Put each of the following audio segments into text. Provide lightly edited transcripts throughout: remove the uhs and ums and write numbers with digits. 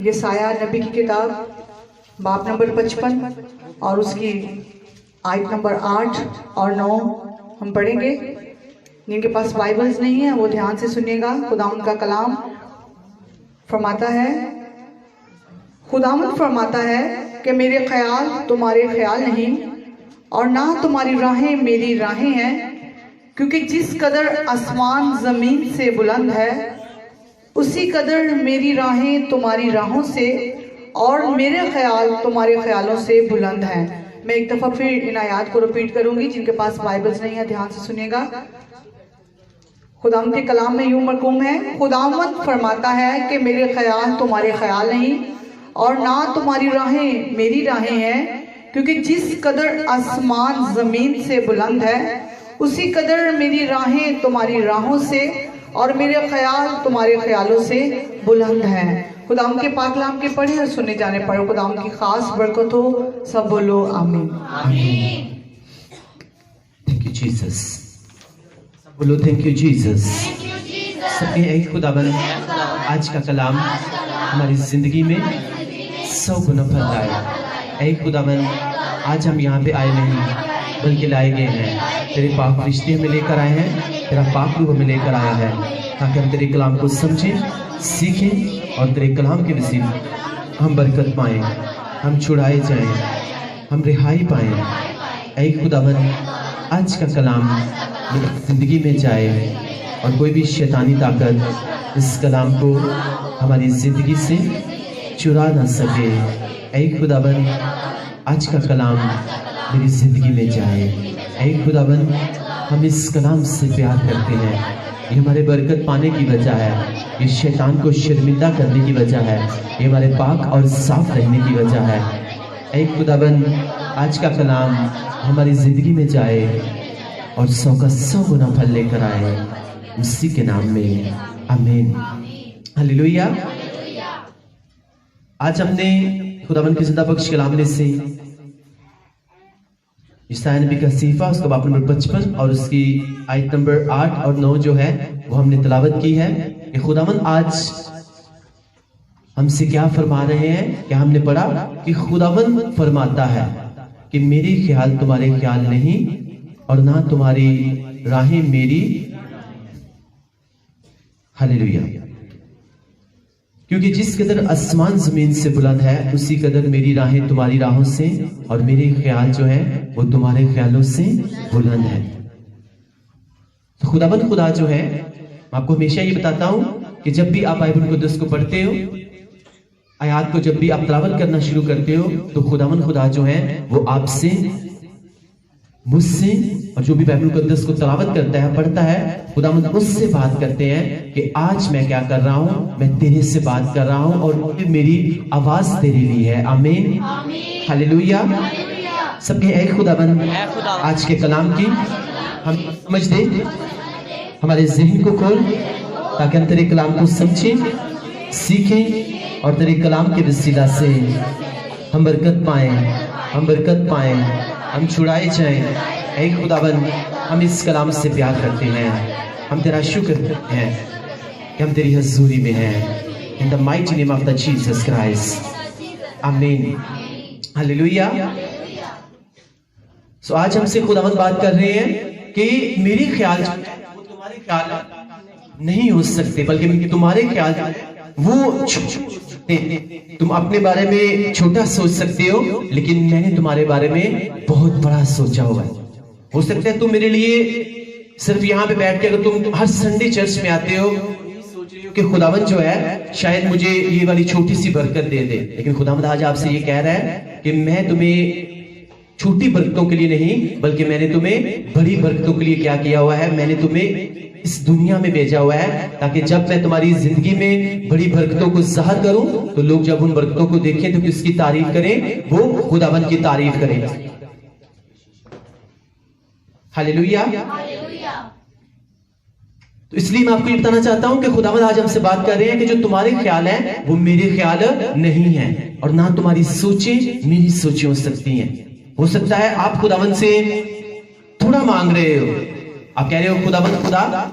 یہ سایہ نبی کی کتاب باب نمبر 55 اور اس کی آیت نمبر 8 اور 9 ہم پڑھیں گے۔ جن کے پاس بائبلز نہیں ہیں وہ دھیان سے سنیے گا۔ خداوند کا کلام فرماتا ہے کہ میرے خیال تمہارے خیال نہیں اور نہ تمہاری راہیں میری راہیں ہیں، کیونکہ جس قدر آسمان زمین سے بلند ہے اسی قدر میری راہیں تمہاری راہوں سے اور میرے خیال تمہارے خیالوں سے بلند ہیں۔ میں ایک دفعہ پھر ان آیات کو ریپیٹ کروں گی۔ جن کے پاس بائبلز نہیں ہے دھیان سے سنیے گا۔ خداوند کے کلام میں یوں مرقوم ہے، خداوند فرماتا ہے کہ میرے خیال تمہارے خیال نہیں اور نہ تمہاری راہیں میری راہیں ہیں، کیونکہ جس قدر آسمان زمین سے بلند ہے اسی قدر میری راہیں تمہاری راہوں سے اور میرے خیال تمہارے خیالوں سے بلند ہیں۔ خداوند کے پاک کلام کے پڑھیں اور سننے جانے پر خداوند کی خاص برکت ہو۔ سب بولو آمین۔ آمین۔ Thank you Jesus. سب بولو تھینک یو جیسس۔ سب کے اے خداوند آج کا کلام ہماری زندگی میں 100 گنا پھل لائے۔ اے خداوند آج ہم یہاں پہ آئے نہیں بلکہ لائے گئے ہیں، تیرے پاک فرشتے ہمیں لے کر آئے ہیں، تیرا پاک روح ہمیں لے کر آیا ہے تاکہ ہم تیرے کلام کو سمجھیں، سیکھیں اور تیرے کلام کے وسیلے ہم برکت پائیں، ہم چھڑائے جائیں، ہم رہائی پائیں۔ اے خداوند آج کا کلام میری زندگی میں جائے اور کوئی بھی شیطانی طاقت اس کلام کو ہماری زندگی سے چرا نہ سکے۔ اے خداوند آج کا کلام میری زندگی میں جائے۔ اے خداوند ہم اس کلام سے پیار کرتے ہیں، یہ ہمارے برکت پانے کی وجہ ہے، یہ شیطان کو شرمندہ کرنے کی وجہ ہے، یہ ہمارے پاک اور صاف رہنے کی وجہ ہے۔ اے خداوند آج کا کلام ہماری زندگی میں جائے اور 100 کا 100 گنا پھل لے کر آئے، اسی کے نام میں آمین۔ ہلیلویا۔ آج ہم نے خداوند کے زندہ بخش کلام میں سے سایہ نبی کا صحیفہ اس کا باب نمبر 55 اور اس کی آیت نمبر 8 اور 9 جو ہے وہ ہم نے تلاوت کی ہے کہ خداوند آج ہم سے کیا فرما رہے ہیں کہ ہم نے پڑھا کہ خداوند فرماتا ہے کہ میرے خیال تمہارے خیال نہیں اور نہ تمہاری راہیں میری۔ ہلیلویا۔ کیونکہ جس قدر آسمان زمین سے بلند ہے اسی قدر میری راہیں تمہاری راہوں سے اور میرے خیال جو ہیں وہ تمہارے خیالوں سے بلند ہے۔ تو خداوند خدا جو ہے، میں آپ کو ہمیشہ یہ بتاتا ہوں کہ جب بھی آپ بائبل المقدس کو پڑھتے ہو، آیات کو جب بھی آپ تلاوت کرنا شروع کرتے ہو تو خداوند خدا جو ہے وہ آپ سے، مجھ سے اور جو بھی بائبل المقدس کو تلاوت کرتا ہے، پڑھتا ہے، خداوند اس سے بات کرتے ہیں کہ آج میں کیا کر رہا ہوں، میں تیرے سے بات کر رہا ہوں اور میری آواز تیرے لیے ہے۔ آمین۔ ہلیلویا۔ سب کے اے خداوند آج کے کلام کی ہم سمجھ دیں، ہمارے ذہن کو کھول تاکہ ہم تیرے کلام کو سمجھیں، سیکھیں اور تیرے کلام کے وسیلہ سے ہم برکت پائیں، ہم چھڑائے جائیں۔ اے خداوند ہم اس کلام سے پیار کرتے ہیں، ہم تیرا شکر کرتے ہیں کہ ہم تیری حضوری میں ہیں۔ In the mighty name of the Jesus Christ. آمین۔ ہلیلویا۔ سو آج ہم سے خداوند بات کر رہے ہیں کہ میرے خیال وہ تمہارے خیال نہیں ہو سکتے، بلکہ تمہارے خیال وہ تم اپنے بارے میں چھوٹا سوچ سکتے ہو لیکن میں نے تمہارے بارے میں بہت بڑا سوچا ہوا ہے۔ ہو سکتا ہے تم میرے لیے صرف یہاں پہ بیٹھ کے اگر تم ہر سنڈے چرچ میں آتے ہو سوچ رہے ہو کہ خداوند جو ہے شاید مجھے یہ والی چھوٹی سی برکت دے دے، لیکن خداوند آج آپ سے یہ کہہ رہا ہے کہ میں تمہیں چھوٹی برکتوں کے لیے نہیں بلکہ میں نے تمہیں بڑی برکتوں کے لیے کیا ہوا ہے، میں نے تمہیں اس دنیا میں بھیجا ہوا ہے تاکہ جب میں تمہاری زندگی میں بڑی برکتوں کو ظاہر کروں تو لوگ جب ان برکتوں کو دیکھیں تو کس کی تعریف کریں؟ وہ خداوند کی تعریف کریں۔ ہلیلویا۔ تو اس لیے میں آپ کو یہ بتانا چاہتا ہوں کہ خداوند آج ہم سے بات کر رہے ہیں کہ جو تمہارے خیال ہیں وہ میرے خیال نہیں ہیں اور نہ تمہاری سوچیں میری سوچیں ہو سکتی ہیں۔ ہو سکتا ہے آپ خداوند سے تھوڑا مانگ رہے ہو، آپ کہہ رہے ہو خداوند خدا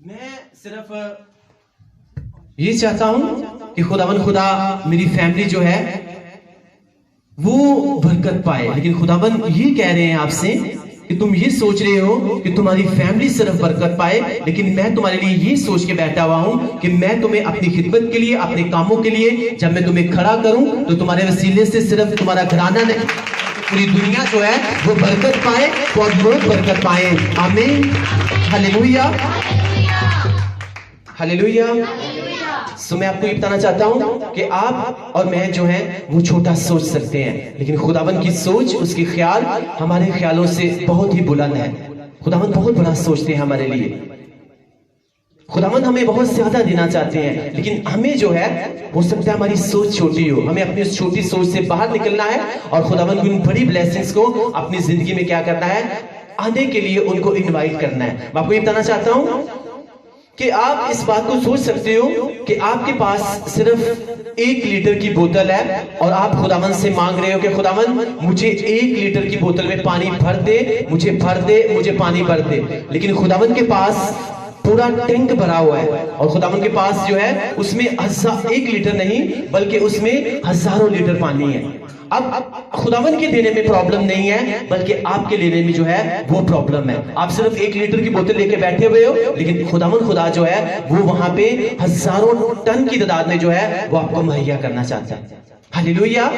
میں صرف یہ چاہتا ہوں کہ خداوند خدا میری فیملی جو ہے وہ برکت پائے، لیکن خداوند یہ کہہ رہے ہیں آپ سے کہ تم یہ سوچ رہے ہو کہ تمہاری فیملی صرف برکت پائے، لیکن میں تمہارے لیے یہ سوچ کے بیٹھا ہوا ہوں کہ میں تمہیں اپنی خدمت کے لیے، اپنے کاموں کے لیے جب میں تمہیں کھڑا کروں تو تمہارے وسیلے سے صرف تمہارا گھرانہ نہیں، پوری دنیا جو ہے وہ برکت پائے اور لوگ برکت پائیں۔ آمین، ہلیلویا، ہلیلویا۔ سو میں آپ کو یہ بتانا چاہتا ہوں کہ آپ اور میں جو ہیں وہ چھوٹا سوچ سکتے ہیں، لیکن خداوند کی سوچ، اس کی خیال ہمارے خیالوں سے بہت ہی بلند ہے۔ خداوند بہت بڑا سوچتے ہیں ہمارے لیے، خداوند ہمیں بہت زیادہ دینا چاہتے ہیں، لیکن ہمیں جو ہے ہو سکتا ہے ہماری سوچ چھوٹی ہو، ہمیں اپنی اس چھوٹی سوچ سے باہر نکلنا ہے اور خداوند کی ان بڑی بلیسنگز کو اپنی زندگی میں کیا کرنا ہے، آنے کے لیے ان کو انوائٹ کرنا ہے۔ میں آپ کو یہ بتانا چاہتا ہوں کہ آپ اس بات کو سوچ سکتے ہو کہ آپ کے پاس صرف 1 لیٹر کی بوتل ہے اور آپ خداوند سے مانگ رہے ہو کہ خداوند مجھے 1 لیٹر کی بوتل میں پانی بھر دے، مجھے بھر دے، مجھے پانی بھر دے، لیکن خداوند کے پاس پورا ٹینک بھرا ہوا ہے اور خداوند کے پاس جو ہے اس میں 1 لیٹر نہیں بلکہ اس میں ہزاروں لیٹر پانی ہے۔ اب خداوند کے دینے میں پرابلم نہیں ہے بلکہ آپ کے لینے میں جو ہے وہ پرابلم ہے۔ آپ صرف 1 لیٹر کی بوتل لے کے بیٹھے ہوئے ہو، لیکن خداوند خدا جو ہے وہ وہاں پہ ہزاروں ٹن کی تعداد میں جو ہے وہ آپ کو مہیا کرنا چاہتا ہے۔ ہلیلویا۔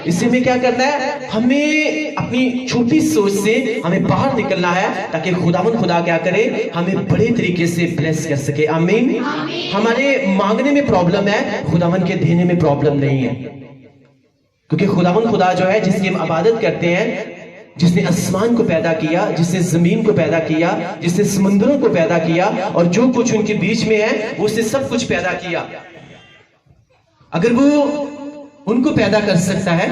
اس سے ہمیں کیا کرنا ہے، ہمیں اپنی چھوٹی سوچ سے ہمیں باہر نکلنا ہے تاکہ خداوند خدا کیا کرے، ہمیں بڑے طریقے سے بلیس کر سکے۔ آمین۔ ہمارے مانگنے میں پرابلم ہے، خداوند کے دینے میں پرابلم نہیں ہے، کیونکہ خداوند خدا جو ہے جس کی ہم عبادت کرتے ہیں، جس نے آسمان کو پیدا کیا، جس نے زمین کو پیدا کیا، جس نے سمندروں کو پیدا کیا اور جو کچھ ان کے بیچ میں ہے وہ اس نے سب کچھ پیدا کیا، اگر وہ ان کو پیدا کر سکتا ہے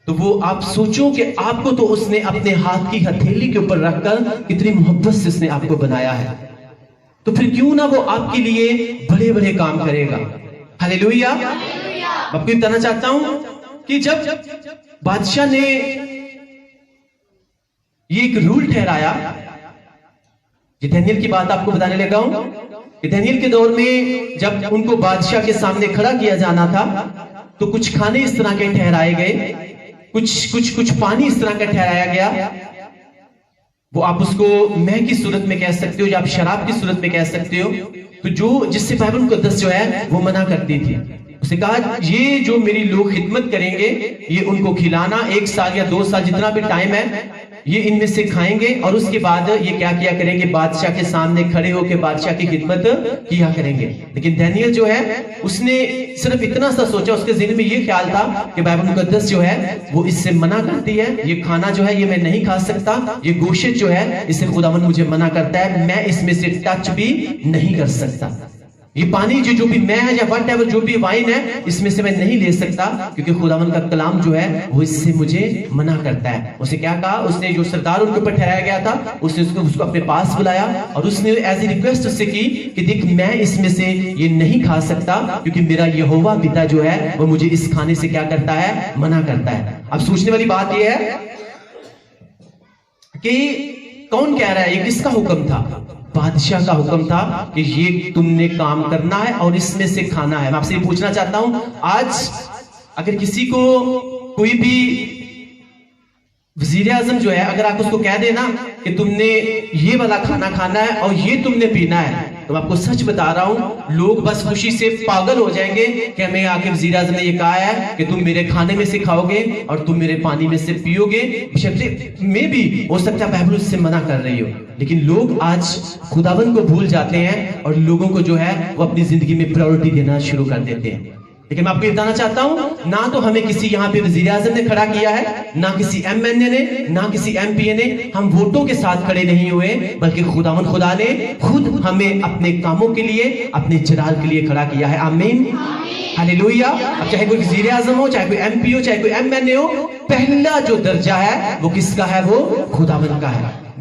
تو وہ آپ سوچو کہ آپ کو تو اس نے اپنے ہاتھ کی ہتھیلی کے اوپر رکھ کر کتنی محبت سے اس نے آپ کو بنایا ہے، تو پھر کیوں نہ وہ آپ کے لیے بڑے بڑے کام کرے گا۔ ہلیلویا۔ میں آپ کو بتانا چاہتا ہوں کہ جب بادشاہ نے یہ ایک رول ٹھہرایا، یہ دانیل کی بات آپ کو بتانے لگا ہوں کہ دانیل کے دور میں جب ان کو بادشاہ کے سامنے کھڑا کیا جانا تھا تو کچھ کھانے اس طرح کے ٹھہرائے گئے، کچھ پانی اس طرح کا ٹھہرایا گیا، وہ آپ اس کو مے کی صورت میں کہہ سکتے ہو یا آپ شراب کی صورت میں کہہ سکتے ہو، تو جو جس سے بائبل مقدس جو ہے وہ منع کرتی تھی۔ اسے کہا یہ جو میری لوگ خدمت کریں گے یہ ان کو کھلانا 1 سال یا 2 سال جتنا بھی ٹائم ہے یہ ان میں سے کھائیں گے اور اس کے بعد یہ کیا کریں گے، بادشاہ کے سامنے کھڑے ہو کے بادشاہ کی خدمت کیا کریں گے۔ لیکن دانیل جو ہے اس نے صرف اتنا سا سوچا، اس کے ذہن میں یہ خیال تھا کہ بائبل مقدس جو ہے وہ اس سے منع کرتی ہے، یہ کھانا جو ہے یہ میں نہیں کھا سکتا، یہ گوشت جو ہے اسے خداوند مجھے منع کرتا ہے، میں اس میں سے ٹچ بھی نہیں کر سکتا، یہ پانی جو بھی میں ہے یا وٹ ایور جو بھی وائن ہے اس میں سے میں نہیں لے سکتا کیونکہ خداوند کا کلام جو ہے وہ اس سے مجھے منع کرتا ہے۔ اسے کیا کہا، اس نے جو سردار ان کے اوپر ٹھہرایا گیا تھا اس نے اس کو اپنے پاس بلایا اور اس نے ایز اے ریکویسٹ اس سے کی کہ دیکھ میں اس میں سے یہ نہیں کھا سکتا کیونکہ میرا یہوہ پتا جو ہے وہ مجھے اس کھانے سے کیا کرتا ہے، منع کرتا ہے۔ اب سوچنے والی بات یہ ہے کہ کون کہہ رہا ہے، یہ کس کا حکم تھا؟ بادشاہ کا حکم تھا کہ یہ تم نے کام کرنا ہے اور اس میں سے کھانا ہے۔ میں آپ سے یہ پوچھنا چاہتا ہوں، آج اگر کسی کو کوئی بھی وزیر اعظم جو ہے اگر آپ اس کو کہہ دینا کہ تم نے یہ والا کھانا کھانا ہے اور یہ تم نے پینا ہے، تو میں آپ کو سچ بتا رہا ہوں لوگ بس خوشی سے پاگل ہو جائیں گے کہ ہمیں آ کے وزیر اعظم نے یہ کہا ہے کہ تم میرے کھانے میں سے کھاؤ گے اور تم میرے پانی میں سے پیو گے۔ میں بھی ہو سکتا ہے بائبل اس سے منع کر رہی ہو، لیکن لوگ آج خداوند کو بھول جاتے ہیں اور لوگوں کو جو ہے وہ اپنی زندگی میں پرائورٹی دینا شروع کر دیتے ہیں۔ لیکن میں آپ کو یہ بتانا چاہتا ہوں، نہ تو ہمیں کسی یہاں پہ وزیر اعظم نے کھڑا کیا ہے، نہ کسی ایم این اے نے، نہ کسی ایم پی اے نے، ہم ووٹوں کے ساتھ کھڑے نہیں ہوئے بلکہ خداوند خدا نے خود ہمیں اپنے کاموں کے لیے، اپنے جلال کے لیے کھڑا کیا ہے۔ آمین، ہلیلویا۔ اب چاہے کوئی وزیر اعظم ہو، چاہے کوئی ایم پی ہو، چاہے کوئی ایم این اے ہو، پہلا جو درجہ ہے وہ کس کا ہے؟ وہ خداوند کا ہے۔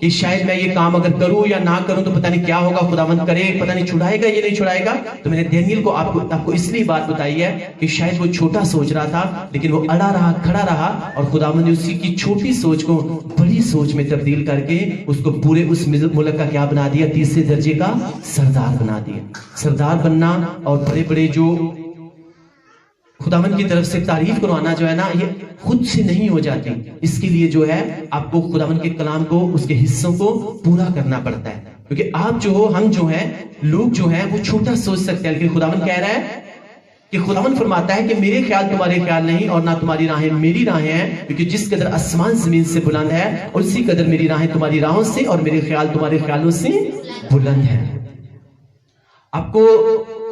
کہ شاید میں یہ کام اگر کروں یا نہ کروں تو پتہ نہیں کیا ہوگا, خداوند کرے پتہ نہیں چھڑائے گا یا نہیں چھڑائے گا. تو میں نے دانیل کو آپ کو اس لیے بات بتائی ہے کہ شاید وہ چھوٹا سوچ رہا تھا, لیکن وہ اڑا رہا, کھڑا رہا, اور خداوند نے اسی کی چھوٹی سوچ کو بڑی سوچ میں تبدیل کر کے اس کو پورے اس ملک کا کیا بنا دیا, تیسرے درجے کا سردار بنا دیا. سردار بننا اور بڑے بڑے جو خداوند کی طرف سے تعریف کروانا جو ہے نا, یہ خود سے نہیں ہو جاتی. اس کے لیے جو ہے آپ کو خداوند کے کلام کو, اس کے حصوں کو پورا کرنا پڑتا ہے. کیونکہ آپ جو ہو, ہم جو ہیں, لوگ جو ہیں وہ چھوٹا سوچ سکتے ہیں, لیکن خداوند کہہ رہا ہے کہ خداوند فرماتا ہے کہ میرے خیال تمہارے خیال نہیں, اور نہ تمہاری راہیں میری راہیں ہیں. کیونکہ جس قدر آسمان زمین سے بلند ہے, اور اسی قدر میری راہیں تمہاری راہوں سے, اور میرے خیال تمہارے خیالوں سے بلند ہے. آپ کو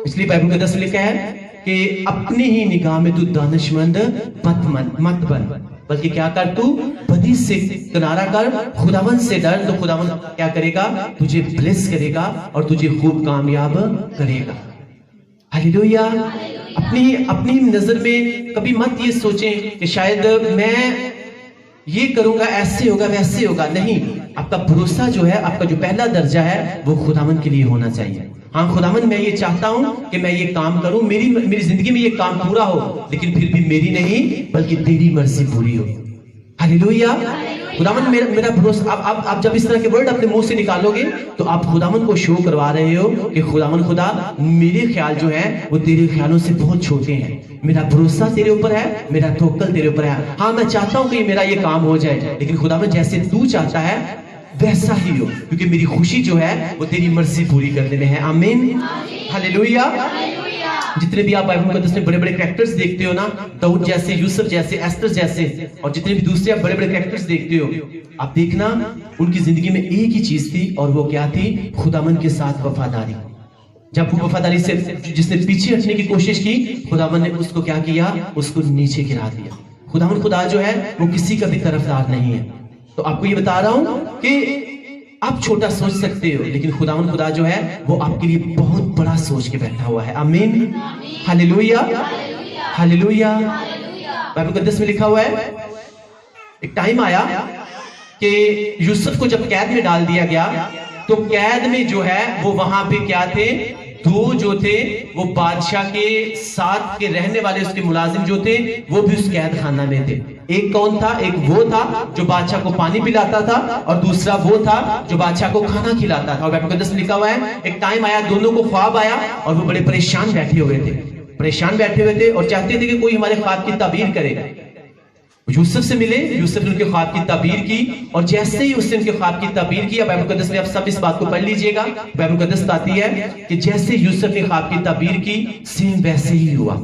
اس لیے بائبل مقدس میں لکھا ہے کہ اپنی ہی نگاہ میں تو دانش مند مت بن, بلکہ کیا کر, تو بدی سے کنارہ کر, خداوند سے ڈر, تو خداوند کیا کرے گا, تجھے بلیس کرے گا اور تجھے خوب کامیاب کرے گا. ہلیلویا. اپنی نظر میں کبھی مت یہ سوچیں کہ شاید میں یہ کروں گا ایسے ہوگا ویسے ہوگا. نہیں, آپ کا بھروسہ جو ہے, آپ کا جو پہلا درجہ ہے وہ خداوند کے لیے ہونا چاہیے. ہاں خداوند میں یہ چاہتا ہوں کہ میں یہ کام کروں, میری زندگی میں یہ کام پورا ہو, لیکن پھر بھی میری نہیں بلکہ تیری مرضی پوری ہو. ہلیلویا. خداوند میرا بھروسہ, آپ جب اس طرح کے ورڈ اپنے منہ سے نکالو گے تو آپ خداوند کو شو کروا رہے ہو کہ خداوند خدا, میرے خیال جو ہیں وہ تیرے خیالوں سے بہت چھوٹے ہیں. میرا بھروسہ تیرے اوپر ہے, میرا توکل تیرے اوپر ہے. ہاں میں چاہتا ہوں کہ میرا یہ کام ہو جائے, لیکن خداوند جیسے تو چاہتا ہے ویسا ہی ہو, کیونکہ میری خوشی جو ہے وہ تیری مرضی پوری کرنے میں ہے. آمین. ہلیلویا. جتنے بھی آپ بائبل مقدس میں بڑے بڑے کریکٹرز دیکھتے ہو نا, داؤد جیسے, یوسف جیسے, ایستر جیسے, اور جتنے بھی دوسرے آپ بڑے بڑے کریکٹرز دیکھتے ہو, آپ دیکھنا ان کی زندگی میں ایک ہی چیز تھی, اور وہ کیا تھی, خداوند کے ساتھ وفاداری. جب وہ وفاداری سے جس نے پیچھے ہٹنے کی کوشش کی, خداوند نے اس کو کیا کیا, اس کو نیچے گرا دیا. خداوند خدا جو ہے وہ کسی کا بھی طرفدار نہیں ہے. تو آپ کو یہ بتا رہا ہوں کہ آپ چھوٹا سوچ سکتے ہو, لیکن خداوند خدا جو ہے وہ آپ کے لیے بہت بڑا سوچ کے بیٹھا ہوا ہے. آمین. ہلیلویا. ہلیلویا. بائبل مقدس میں لکھا ہوا ہے, ایک ٹائم آیا کہ یوسف کو جب قید میں ڈال دیا گیا, تو قید میں جو ہے وہ وہاں پہ کیا تھے, دو جو تھے وہ بادشاہ کے ساتھ کے رہنے والے, اس کے ملازم جو تھے وہ بھی اس قید خانہ میں تھے. ایک کون تھا, ایک وہ تھا جو بادشاہ کو پانی پلاتا تھا, اور دوسرا وہ تھا جو بادشاہ کو کھانا کھلاتا تھا. اور بائبل مقدس میں لکھا ہوا ہے ایک ٹائم آیا, دونوں کو خواب آیا, اور وہ بڑے پریشان بیٹھے ہوئے تھے, اور چاہتے تھے کہ کوئی ہمارے خواب کی تعبیر کرے. یوسف سے ملے, یوسف نے ان کے خواب کی تعبیر کی, اور جیسے ہی اس نے ان کے خواب کی تعبیر کی, بائبل مقدس میں آپ سب اس بات کو پڑھ لیجئے گا, بائبل مقدس بتاتی ہے کہ جیسے یوسف نے خواب کی تعبیر کی, سیم ویسے ہی ہوا.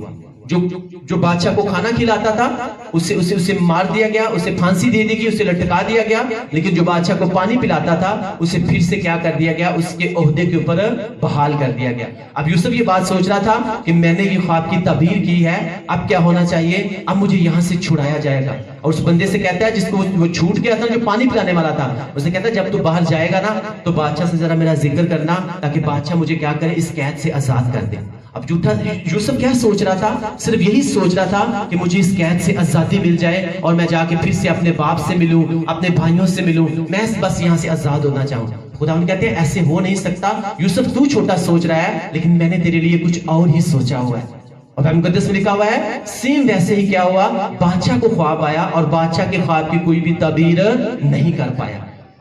جو بادشاہ کو کھانا کھلاتا تھا اسے مار دیا گیا, اسے پھانسی دے دی گئی, اسے لٹکا دیا گیا, لیکن جو بادشاہ کو پانی پلاتا تھا اسے پھر سے کیا کر دیا گیا, اس کے عہدے کے اوپر بحال کر دیا گیا. اب یوسف یہ بات سوچ رہا تھا کہ میں نے یہ خواب کی تعبیر کی ہے, اب کیا ہونا چاہیے, اب مجھے یہاں سے چھڑایا جائے گا. اور اس بندے سے کہتا ہے جس کو وہ چھوٹ گیا تھا, جو پانی پلانے والا تھا, اسے کہتا ہے جب تو باہر جائے گا نا تو بادشاہ سے ذرا میرا ذکر کرنا, تاکہ بادشاہ مجھے کیا کرے, اس قید سے آزاد کر دے. اب یوسف کیا سوچ رہا تھا, صرف یہی سوچ رہا تھا کہ مجھے اس قید سے آزادی مل جائے, اور میں جا کے پھر سے اپنے باپ سے ملوں, اپنے بھائیوں سے ملوں, میں بس یہاں سے آزاد ہونا چاہوں. خداوند کہتے ہیں ایسے ہو نہیں سکتا یوسف, تو چھوٹا سوچ رہا ہے, لیکن میں نے تیرے لیے کچھ اور ہی سوچا ہوا ہے. اور بائبل مقدس میں لکھا ہوا ہے سیم ویسے ہی کیا ہوا, بادشاہ کو خواب آیا, اور بادشاہ کے خواب کی کوئی بھی تعبیر نہیں کر پایا.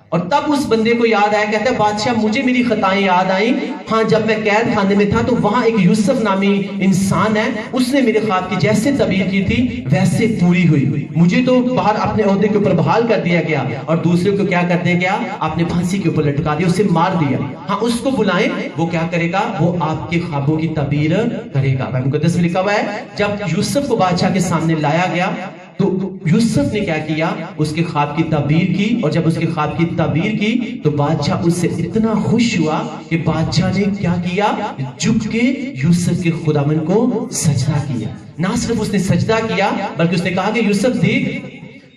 اور تب اس بندے کو یاد آیا, کہتا ہے بادشاہ مجھے میری خطائیں یاد آئیں, ہاں جب میں قید خانے میں تھا تو وہاں ایک یوسف نامی انسان ہے, اس نے میرے خواب کی جیسے تعبیر کی تھی ویسے پوری ہوئی. مجھے تو باہر اپنے عہدے کے اوپر بحال کر دیا گیا, اور دوسرے کو کیا کر دیا گیا, اپنے پھانسی کے اوپر لٹکا دیا, اسے مار دیا. ہاں اس کو بلائیں, وہ کیا کرے گا, وہ آپ کے خوابوں کی تعبیر کرے گا. بائبل مقدس میں لکھا ہوا ہے جب یوسف کو بادشاہ کے سامنے لایا گیا تو یوسف نے کیا کیا, اس کے خواب کی تعبیر کی, اور جب اس کے خواب کی تعبیر کی تو بادشاہ اس سے اتنا خوش ہوا کہ بادشاہ نے کیا کیا, جھک کے یوسف کے خداوند کو سجدہ کیا. نہ صرف اس نے سجدہ کیا بلکہ اس نے کہا کہ یوسف دیکھ,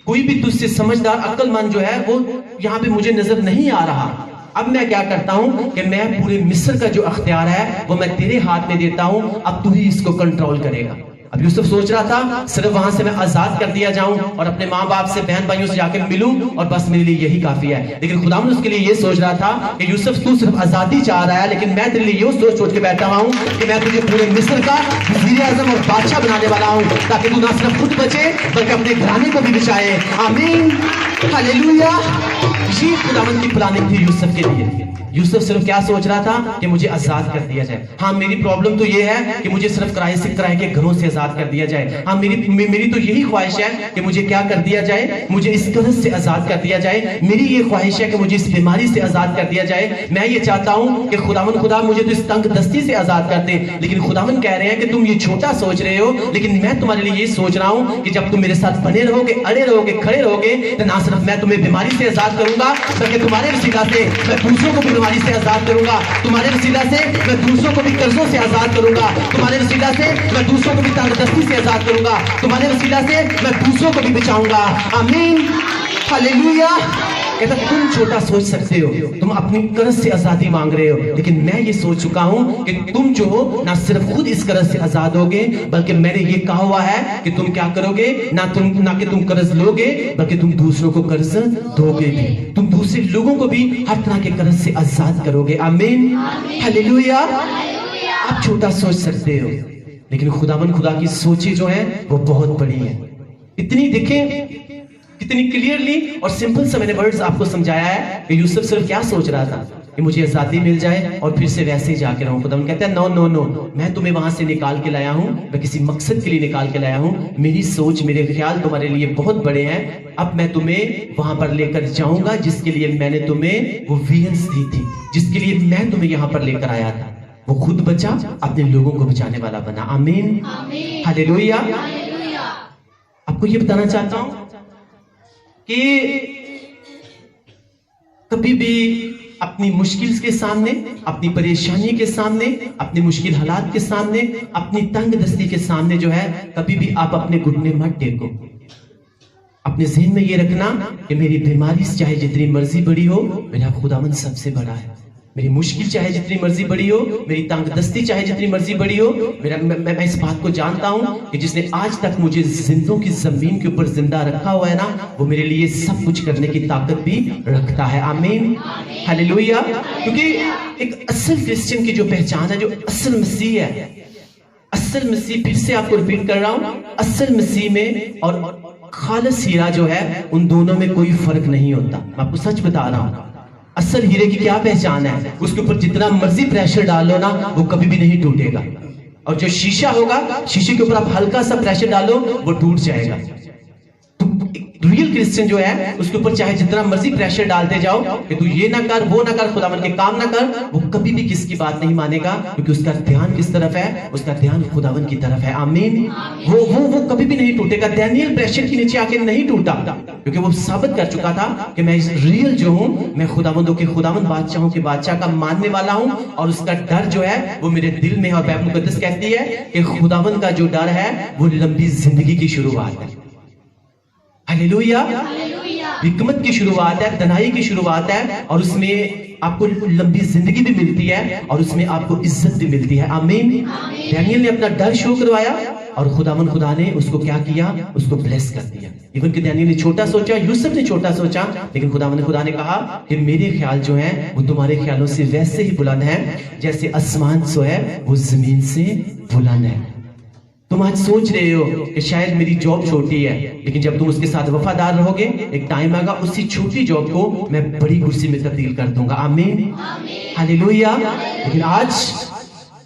کوئی بھی تجھ سے سمجھدار عقل مند جو ہے وہ یہاں پہ مجھے نظر نہیں آ رہا. اب میں کیا کرتا ہوں کہ میں پورے مصر کا جو اختیار ہے وہ میں تیرے ہاتھ میں دیتا ہوں, اب تو ہی اس کو کنٹرول کرے گا. اب یوسف سوچ رہا تھا صرف وہاں سے میں آزاد کر دیا جاؤں اور اپنے ماں باپ سے بہن بھائیوں سے جا کے ملوں اور بس میرے لیے یہی کافی ہے. لیکن خداوند اس کے لیے یہ سوچ رہا تھا کہ یوسف تو صرف آزادی چاہ رہا ہے، لیکن میں تیرے لیے یہ سوچ کے بیٹھا ہوں کہ میں تجھے پورے مصر کا وزیر اعظم اور بادشاہ بنانے والا ہوں، تاکہ تو نہ صرف خود بچے بلکہ اپنے گھرانے کو بھی بچائے. آمین، ہاللیلویا. یہ خداوند کی پلاننگ تھی یوسف کے لیے. یوسف صرف کیا سوچ رہا تھا کہ مجھے آزاد کر دیا جائے. ہاں میری پرابلم تو یہ ہے کہ مجھے صرف کرائے کے گھروں سے آزاد کر دیا جائے. ہاں میری تو یہی خواہش ہے کہ مجھے کیا کر دیا جائے، مجھے اس قرض سے آزاد کر دیا جائے. میری یہ خواہش ہے کہ مجھے اس بیماری سے آزاد کر دیا جائے. میں یہ چاہتا ہوں کہ خداوند خدا مجھے تو اس تنگ دستی سے آزاد کر دے. لیکن خداوند کہہ رہے ہیں کہ تم یہ چھوٹا سوچ رہے ہو، لیکن میں تمہارے لیے یہ سوچ رہا ہوں کہ جب تم میرے ساتھ بنے رہو گے، اڑے رہو گے، کھڑے رہو گے، تو نہ صرف میں تمہیں بیماری سے آزاد کروں گا بلکہ تمہارے وسیلہ سے میں دوسروں کو بھی بیماری سے آزاد کروں گا. تمہارے وسیلہ سے میں دوسروں کو بھی قرضوں سے آزاد کروں گا. تمہارے وسیلہ سے میں دوسروں کو بھی تنگ دستی سے آزاد کروں گا. تمہارے وسیلہ سے میں دوسروں کو بھی بچاؤں گا. آمین، ہاللیلویا. کہتا تم چھوٹا سوچ سکتے ہو، تم اپنی قرض سے آزادی مانگ رہے ہو، لیکن میں یہ سوچ چکا ہوں کہ تم جو ہو نہ صرف خود اس قرض سے آزاد ہوگے بلکہ میں نے یہ کہا ہوا ہے کہ تم کیا کرو گے، نہ کہ تم قرض لوگے بلکہ تم دوسروں کو قرض دو گے بھی. تم دوسرے لوگوں کو بھی ہر طرح کے قرض سے آزاد کرو گے. آمین، ہاللیلویا. آپ چھوٹا سوچ سکتے ہو، لیکن خدا کی سوچیں جو ہیں وہ بہت بڑی ہیں. اتنی دیکھیں کتنی کلیئرلی اور سمپل سے میں نے ورڈز آپ کو سمجھایا ہے کہ یوسف صرف کیا سوچ رہا تھا کہ مجھے آزادی مل جائے اور پھر سے ویسے ہی جا کے رہوں. خدا کہتا ہے نو، میں تمہیں وہاں سے نکال کے لایا ہوں، میں کسی مقصد کے لیے نکال کے لایا ہوں. میری سوچ، میرے خیال تمہارے لیے بہت بڑے ہیں. اب میں تمہیں وہاں پر لے کر جاؤں گا جس کے لیے میں نے تمہیں وہ ویژنز دی تھی، جس کے لیے میں تمہیں یہاں پر لے کر آیا تھا. وہ خود بچا، اپنے لوگوں کو بچانے والا بنا. آمین، ہاللیلویا. آپ کو یہ بتانا چاہتا ہوں کہ کبھی بھی اپنی مشکل کے سامنے، اپنی پریشانی کے سامنے، اپنی مشکل حالات کے سامنے، اپنی تنگ دستی کے سامنے جو ہے کبھی بھی آپ اپنے گھٹنے مت ٹیکو. اپنے ذہن میں یہ رکھنا کہ میری بیماری چاہے جتنی مرضی بڑی ہو، میرا خداوند سب سے بڑا ہے. میری مشکل چاہے جتنی مرضی بڑی ہو، میری تنگ دستی چاہے جتنی مرضی بڑی ہو، میں اس بات کو جانتا ہوں کہ جس نے آج تک مجھے زندوں کی زمین کے اوپر زندہ رکھا ہوا ہے نا، وہ میرے لیے سب کچھ کرنے کی طاقت بھی رکھتا ہے. آمین، ہاللیلویا. کیونکہ ایک اصل کرسچن کی جو پہچان ہے، جو اصل مسیح ہے، اصل مسیح، پھر سے آپ کو ریپیٹ کر رہا ہوں، اصل مسیح میں اور خالص ہیرا جو ہے ان دونوں میں کوئی فرق نہیں ہوتا. میں آپ کو سچ بتا رہا ہوں. اصل ہیرے کی کیا پہچان ہے؟ اس کے اوپر جتنا مرضی پریشر ڈالو نا وہ کبھی بھی نہیں ٹوٹے گا. اور جو شیشہ ہوگا، شیشے کے اوپر آپ ہلکا سا پریشر ڈالو وہ ٹوٹ جائے گا. ریل کرسچن جو ہے اس کے اوپر چاہے جتنا مرضی پریشر ڈالتے جاؤ کہ تو یہ نہ کر، وہ نہ کر، خداوند کے کام نہ کر، وہ کبھی بھی کس کی بات نہیں مانے گا، کیونکہ اس کا دھیان کس طرف ہے؟ اس کا دھیان خداوند کی طرف ہے. آمین. وہ کبھی بھی نہیں ٹوٹے گا. دانیل پریشر کے نیچے آ کے نہیں ٹوٹا کیونکہ وہ ثابت کر چکا تھا کہ میں ریل جو ہوں، میں خداوندوں کے خداوند، بادشاہوں کے بادشاہ کا ماننے والا ہوں. اور اس کا ڈر جو ہے وہ میرے دل میں ہے. اور بائبل مقدس کہتی ہے کہ خداوند کا جو ڈر ہے وہ لمبی زندگی کی شروعات ہے. ہاللیلویا. حکمت کی شروعات ہے، دنائی کی شروعات ہے، اور اس میں آپ کو لمبی زندگی بھی ملتی ہے اور اس میں آپ کو عزت بھی ملتی ہے. آمین. دانیل نے اپنا ڈر شو کروایا اور خدا نے اس کو کیا کیا؟ اس کو بلیس کر دیا. ایون کہ دانیل نے چھوٹا سوچا، یوسف نے چھوٹا سوچا، لیکن خدا نے کہا کہ میرے خیال جو ہیں وہ تمہارے خیالوں سے ویسے ہی بلند ہیں جیسے آسمان سو ہے وہ زمین سے بلند ہے. تم آج سوچ رہے ہو کہ شاید میری جاب چھوٹی ہے، لیکن جب تم اس کے ساتھ وفادار رہو گے ایک ٹائم آئے گا اسی چھوٹی جاب کو میں بڑی کرسی میں تبدیل کر دوں گا. آمین، ہاللیلویا. لیکن آج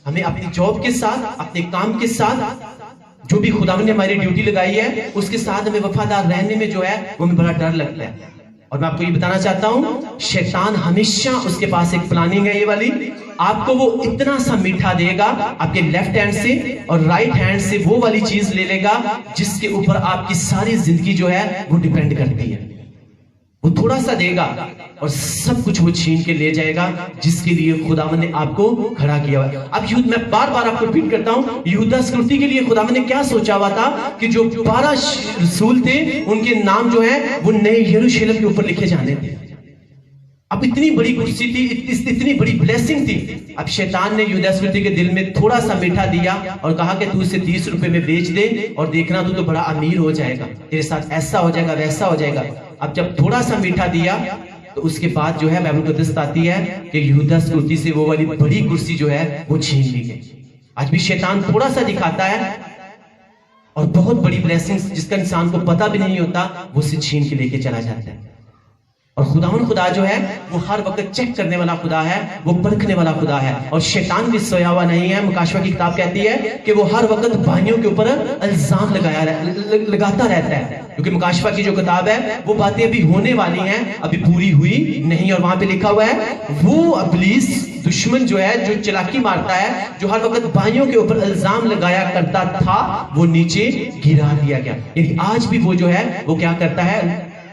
ہمیں اپنی جاب کے ساتھ، اپنے کام کے ساتھ، جو بھی خداوند نے ہماری ڈیوٹی لگائی ہے اس کے ساتھ ہمیں وفادار رہنے میں جو ہے وہ ہمیں بڑا ڈر لگتا ہے. اور میں آپ کو یہ بتانا چاہتا ہوں، شیطان ہمیشہ اس کے پاس ایک پلاننگ ہے یہ والی، آپ کو وہ اتنا سا میٹھا دے گا آپ کے لیفٹ ہینڈ سے اور رائٹ ہینڈ سے وہ والی چیز لے لے گا جس کے اوپر آپ کی ساری زندگی جو ہے وہ ڈیپینڈ کرتی ہے. وہ تھوڑا سا دے گا اور سب کچھ وہ چھین کے لے جائے گا جس کے لیے خداوند نے آپ کو کھڑا کیا ہوا ہے. اب میں بار بار آپ کو ریپیٹ کرتا ہوں، یہودا سکیورٹی کے لیے خداوند نے کیا سوچا ہوا تھا کہ جو 12 رسول تھے ان کے نام جو ہیں وہ نئے یروشلم کے اوپر لکھے جانے تھے. اب اتنی بڑی کرسی تھی, اتنی بڑی بلیسنگ تھی. اب شیطان نے یہودا اسکریوطی کے دل میں تھوڑا سا میٹھا دیا اور کہا کہ تو اسے 30 روپے میں بیچ دے اور دیکھنا تو بڑا امیر ہو جائے گا, تیرے ساتھ ایسا ہو جائے گا, ویسا ہو جائے گا. اب جب تھوڑا سا میٹھا دیا تو اس کے بعد جو ہے بائبل مقدس آتی ہے کہ یہودا اسکریوطی سے وہ والی بڑی کرسی جو ہے وہ چھین لی گئی. آج بھی شیطان تھوڑا سا دکھاتا ہے اور بہت بڑی بلیسنگ جس کا انسان کو پتہ بھی نہیں ہوتا وہ اسے چھین کے لے کے چلا جاتا ہے. اور خداوند خدا جو ہے وہ ہر وقت چیک کرنے والا خدا ہے, وہ پرکھنے والا خدا ہے. اور شیطان بھی سویا ہوا نہیں ہے. مکاشفہ کی کتاب کہتی ہے کہ وہ ہر وقت بھائیوں کے اوپر الزام لگاتا رہتا ہے, کیونکہ مکاشفہ کی جو کتاب ہے وہ باتیں ابھی ہونے والی ہیں, ابھی پوری ہوئی نہیں. اور وہاں پہ لکھا ہوا ہے وہ ابلیس دشمن جو ہے, جو چلاکی مارتا ہے, جو ہر وقت بھائیوں کے اوپر الزام لگایا کرتا تھا, وہ نیچے گرا دیا گیا. یعنی آج بھی وہ جو ہے وہ کیا کرتا ہے,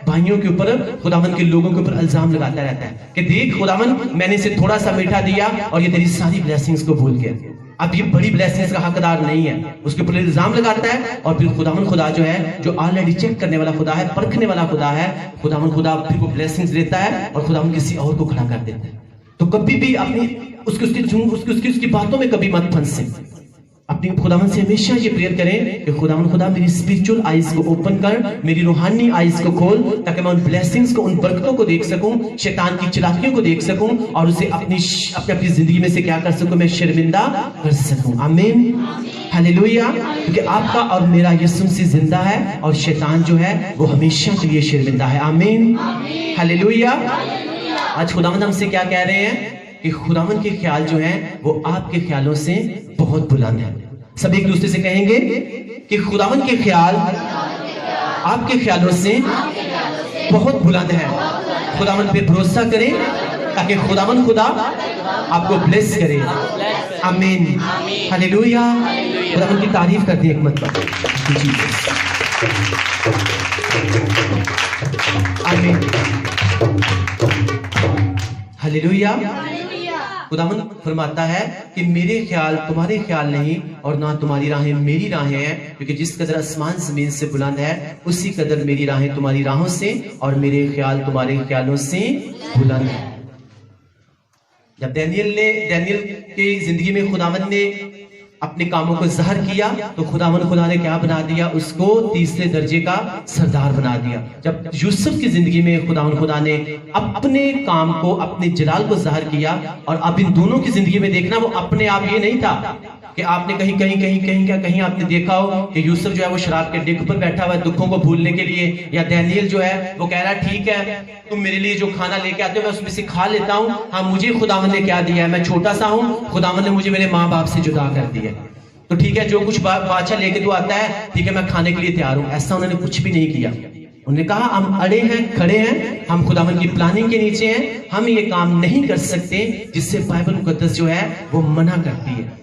بھائیوں کے اوپر, خداوند کے لوگوں کے اوپر الزام لگاتا رہتا ہے کہ دیکھ خداوند میں نے اسے تھوڑا سا میٹھا دیا اور یہ تیری ساری بلیسنگز کو بھول گیا, اب یہ بڑی بلیسنگز کا حقدار نہیں ہے. اس کے اوپر الزام لگاتا ہے اور پھر خداوند خدا جو ہے, جو آلریڈی چیک کرنے والا خدا ہے, پرکھنے والا خدا ہے, خداوند خدا پھر وہ بلیسنگز دیتا ہے اور خداوند کسی اور کو کھڑا کر دیتا ہے. تو کبھی بھی اپنی اس کی باتوں میں کبھی مت پھنسیں. اپنی خداوند سے ہمیشہ یہ پریئر کریں کہ خداوند خدا میری اسپرچول آئیز کو اوپن کر, میری روحانی آئیز کو کھول, تاکہ میں ان بلیسنگز کو, ان برکتوں کو دیکھ سکوں, شیطان کی چلاکیوں کو دیکھ سکوں اور اسے اپنی زندگی میں سے کیا کر سکوں, میں شرمندہ کر سکوں. آمین, ہلیلویا. کیونکہ آپ کا اور میرا یسوع مسیح زندہ ہے اور شیطان جو ہے وہ ہمیشہ کے لیے شرمندہ ہے. آمین, ہلیلویا. آج خداوند ہم سے کیا کہہ رہے ہیں کہ خداوند کے خیال جو ہیں وہ آپ کے خیالوں سے بہت بلند ہیں. سب ایک دوسرے سے کہیں گے کہ خداوند کے خیال آپ کے خیالوں سے بہت بلند ہیں. خداوند پہ بھروسہ کریں تاکہ خداوند خدا آپ کو بلیس کرے. آمین, ہلیلویا. خداوند کی تعریف کرتے ہیں ایک مرتبہ. آمین, ہلیلویا. خداوند فرماتا ہے کہ میرے خیال تمہارے خیال نہیں اور نہ تمہاری راہیں میری راہیں ہیں, کیونکہ جس قدر آسمان زمین سے بلند ہے اسی قدر میری راہیں تمہاری راہوں سے اور میرے خیال تمہارے خیالوں سے بلند ہے. جب دانیل کی زندگی میں خداوند نے اپنے کاموں کو ظاہر کیا تو خداوند خدا نے کیا بنا دیا, اس کو تیسرے درجے کا سردار بنا دیا. جب یوسف کی زندگی میں خداوند خدا نے اپنے کام کو, اپنے جلال کو ظاہر کیا, اور اب ان دونوں کی زندگی میں دیکھنا وہ اپنے آپ یہ نہیں تھا کہ آپ نے کہیں آپ نے دیکھا ہو کہ یوسف جو ہے وہ شراب کے ڈیک پر بیٹھا ہوا ہے دکھوں کو بھولنے کے لیے, یا دانیل جو ہے وہ کہہ رہا ہے ٹھیک ہے تم میرے لیے جو کھانا لے کے آتے ہو میں اس میں سے کھا لیتا ہوں, ہاں مجھے خداوند نے کیا دیا ہے, میں چھوٹا سا ہوں, خداوند نے مجھے میرے ماں باپ سے جدا کر دیا, تو ٹھیک ہے جو کچھ بادشاہ لے کے تو آتا ہے ٹھیک ہے میں کھانے کے لیے تیار ہوں. ایسا انہوں نے کچھ بھی نہیں کیا. انہوں نے کہا ہم اڑے ہیں, کھڑے ہیں, ہم خداوند کی پلاننگ کے نیچے ہیں, ہم یہ کام نہیں کر سکتے جس سے بائبل مقدس جو ہے وہ منع کرتی ہے.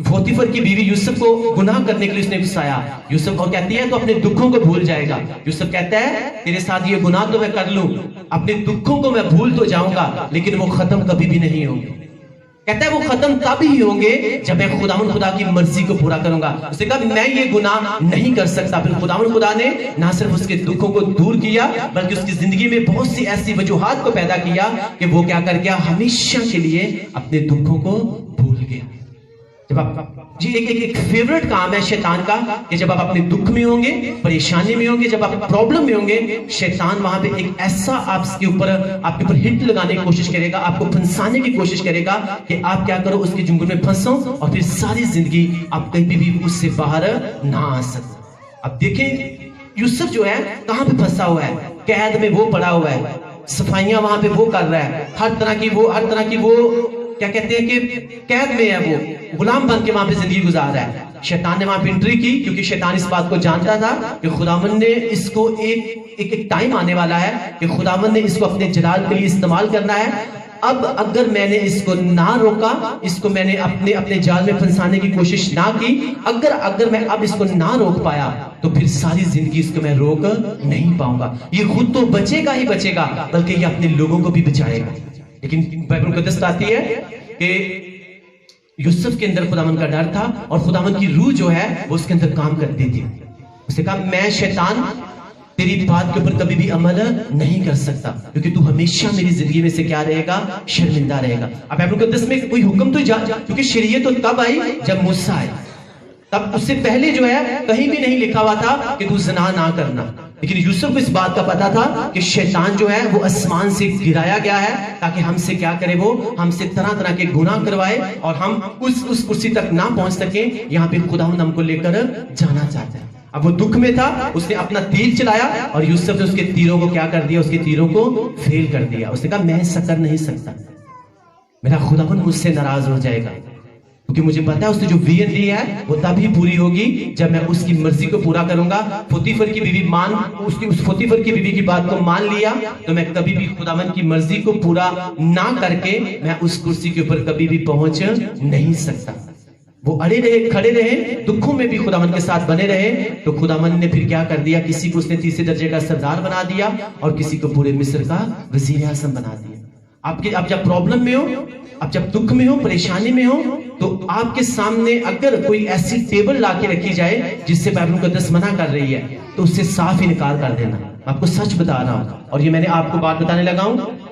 پوتیفر کی بیوی یوسف کو گناہ کرنے کے لیے اس نے گھسایا. یوسف کو کہتی ہے تو اپنے دکھوں کو بھول جائے گا. یوسف کہتا ہے تیرے ساتھ یہ گناہ تو میں کر لوں, اپنے دکھوں کو میں بھول تو جاؤں گا لیکن وہ ختم کبھی بھی نہیں ہوں گے. کہتا ہے وہ ختم تب ہی ہوں گے جب میں خداوند خدا کی مرضی کو پورا کروں گا. اس نے کہا میں یہ گناہ نہیں کر سکتا. پھر خداوند خدا نے نہ صرف اس کے دکھوں کو دور کیا بلکہ اس کی زندگی میں بہت سی ایسی وجوہات کو پیدا کیا کہ وہ کیا کر گیا, ہمیشہ کے لیے اپنے دکھوں کو بھول گیا. جب آپ ایک فیورٹ کام ہے شیطان کا کہ جب آپ اپنے دکھ میں ہوں گے, پریشانی میں ہوں گے, جب آپ پرابلم میں ہوں گے, شیطان وہاں پہ ایک ایسا آپ کے اوپر ہٹ لگانے کی کوشش کرے گا, آپ کو پھنسانے کی کوشش کرے گا کہ آپ کیا کرو, اس کے جنگل میں پھنسو اور پھر ساری زندگی آپ کہیں بھی اس سے باہر نہ آ سکو. اب دیکھیں یوسف جو ہے کہاں پہ پھنسا ہوا ہے, قید میں وہ پڑا ہوا ہے, صفائیاں وہاں پہ وہ کر رہا ہے, ہر طرح کی وہ کیا کہتے ہیں کہ قید میں ہے, وہ غلام بن کے وہاں پہ زندگی گزار رہا ہے. شیطان نے وہاں پہ انٹری کی کیونکہ شیطان اس بات کو جانتا تھا کہ خداوند نے اس کو ایک ٹائم آنے والا ہے کہ خداوند نے اس کو اپنے جلال کے لیے استعمال کرنا ہے. اب اگر میں نے اس کو نہ روکا, اس کو میں نے اپنے جال میں پھنسانے کی کوشش نہ کی, اگر میں اب اس کو نہ روک پایا تو پھر ساری زندگی اس کو میں روک نہیں پاؤں گا. یہ خود تو بچے گا ہی بچے گا بلکہ یہ اپنے لوگوں کو بھی بچائے گا. لیکن بائبل مقدس آتی ہے کہ یوسف کے اندر خداوند کا ڈر تھا اور خداوند کی روح جو ہے وہ اس کے اندر کام کرتی تھی. اس نے کہا میں شیطان تیری بات کے اوپر کبھی بھی عمل نہیں کر سکتا، کیونکہ تو ہمیشہ میری زندگی میں سے کیا رہے گا؟ شرمندہ رہے گا۔ اب بائبل مقدس میں کوئی حکم تو کیونکہ شریعت تو تب آئی جب موسیٰ آئے، تب اس سے پہلے جو ہے کہیں بھی نہیں لکھا ہوا تھا کہ تو زنا نہ کرنا، لیکن یوسف کو اس بات کا پتا تھا کہ شیطان جو ہے وہ آسمان سے گرایا گیا ہے تاکہ ہم سے کیا کرے؟ وہ ہم سے طرح طرح کے گناہ کروائے اور ہم اس کرسی تک نہ پہنچ سکیں۔ یہاں پہ خداوند ہم کو لے کر جانا چاہتا ہے۔ اب وہ دکھ میں تھا، اس نے اپنا تیر چلایا اور یوسف نے اس کے تیروں کو کیا کر دیا؟ اس کے تیروں کو فیل کر دیا۔ اس نے کہا میں ایسا کر نہیں سکتا، میرا خداوند مجھ سے ناراض ہو جائے گا، کیونکہ مجھے پتا ہے اس نے جو ویژن دی ہے وہ تبھی پوری ہوگی جب میں اس کی مرضی کو پورا کروں گا۔ پوتیفر کی بیوی اس پوتیفر کی بیوی کی بات کو مان لیا تو میں کبھی بھی خداوند کی مرضی کو پورا نہ کر کے میں اس کرسی کے اوپر کبھی بھی پہنچ نہیں سکتا۔ وہ اڑے رہے، کھڑے رہے، دکھوں میں بھی خداوند کے ساتھ بنے رہے، تو خداوند نے پھر کیا کر دیا؟ کسی کو اس نے تیسرے درجے کا سردار بنا دیا اور کسی کو پورے مصر کا وزیر اعظم بنا دیا۔ آپ جب پرابلم میں ہو، آپ جب دکھ میں ہو، پریشانی میں ہو، تو آپ کے سامنے اگر کوئی ایسی ٹیبل لا کے رکھی جائے جس سے بائبل مقدس منع کر رہی ہے تو اس سے صاف انکار کر دینا۔ آپ کو سچ بتا رہا ہوں، اور یہ میں نے آپ کو بات بتانے لگا ہوں،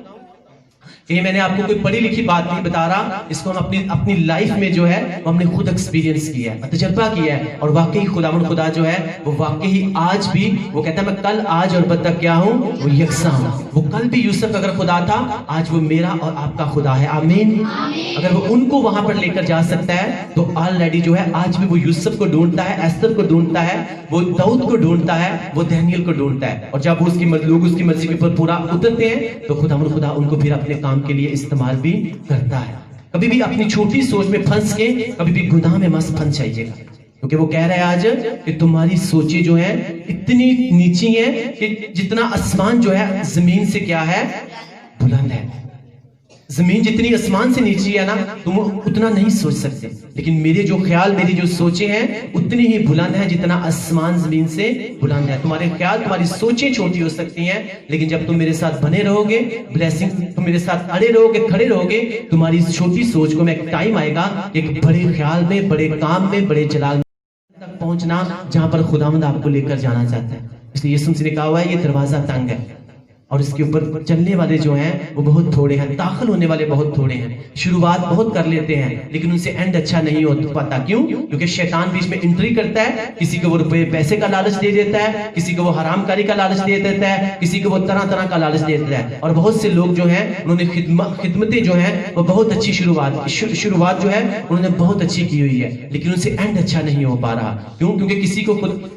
یہ میں نے آپ کو کوئی پڑھی لکھی بات نہیں بتا رہا، اس کو ہم اپنی لائف میں جو ہے وہ ہم نے خود ایکسپیرینس کیا ہے، تجربہ کیا ہے، اور واقعی خداوند خدا جو ہے وہ واقعی آج بھی وہ کہتا ہے میں کل آج اور ابد تک کیا ہوں؟ وہ یکساں ہوں۔ وہ کل بھی یوسف اگر خدا تھا، آج وہ میرا اور آپ کا خدا ہے۔ آمین۔ اگر وہ ان کو وہاں پر لے کر جا سکتا ہے تو آلریڈی جو ہے آج بھی وہ یوسف کو ڈھونڈتا ہے، ایستر کو ڈھونڈتا ہے، وہ داؤد کو ڈھونڈتا ہے، وہ دانیل کو ڈھونڈتا ہے، اور جب لوگ اس کی مرضی کے اوپر پورا اترتے ہیں تو خداوند خدا ان کو پھر اپنے کام کے لیے استعمال بھی کرتا ہے۔ کبھی بھی اپنی چھوٹی سوچ میں پھنس کے کبھی بھی گناہ میں مت پھنس جائیے گا، کیونکہ وہ کہہ رہا ہے آج کہ تمہاری سوچیں جو ہیں اتنی نیچی ہیں کہ جتنا آسمان جو ہے زمین سے کیا ہے؟ بلند ہے۔ زمین جتنی آسمان سے نیچی ہے نا، تم اتنا نہیں سوچ سکتے، لیکن میرے جو خیال، میری جو سوچیں ہیں اتنی ہی بلند ہیں جتنا آسمان زمین سے بلند ہے۔ تمہارے خیال، تمہاری سوچیں چھوٹی ہو سکتی ہیں، لیکن جب تم میرے ساتھ بنے رہو گے، بلیسنگ تم میرے ساتھ اڑے رہو گے، کھڑے رہو گے، تمہاری چھوٹی سوچ کو میں ایک ٹائم آئے گا ایک بڑے خیال میں، بڑے کام میں، بڑے جلال میں تک پہنچنا جہاں پر خداوند آپ کو لے کر جانا چاہتا ہے۔ اس لیے یسوع مسیح نے کہا ہوا ہے یہ دروازہ تنگ ہے اور اس کے اوپر چلنے والے جو ہیں وہ بہت تھوڑے ہیں، داخل ہونے والے بہت تھوڑے ہیں۔ شروعات بہت کر لیتے ہیں لیکن ان سے اینڈ اچھا نہیں ہو پاتا۔ کیوں؟ کیونکہ شیطان بیچ میں انٹری کرتا ہے، کسی کو وہ روپے پیسے کا لالچ دے دیتا ہے، کسی کو وہ حرام کاری کا لالچ دے دیتا ہے، کسی کو وہ طرح طرح کا لالچ دے دیتا ہے، اور بہت سے لوگ جو ہیں انہوں نے خدمتیں جو ہیں وہ بہت اچھی شروعات جو ہے انہوں نے بہت اچھی کی ہوئی ہے، لیکن ان سے اینڈ اچھا نہیں ہو پا رہا۔ کیوں؟ کیونکہ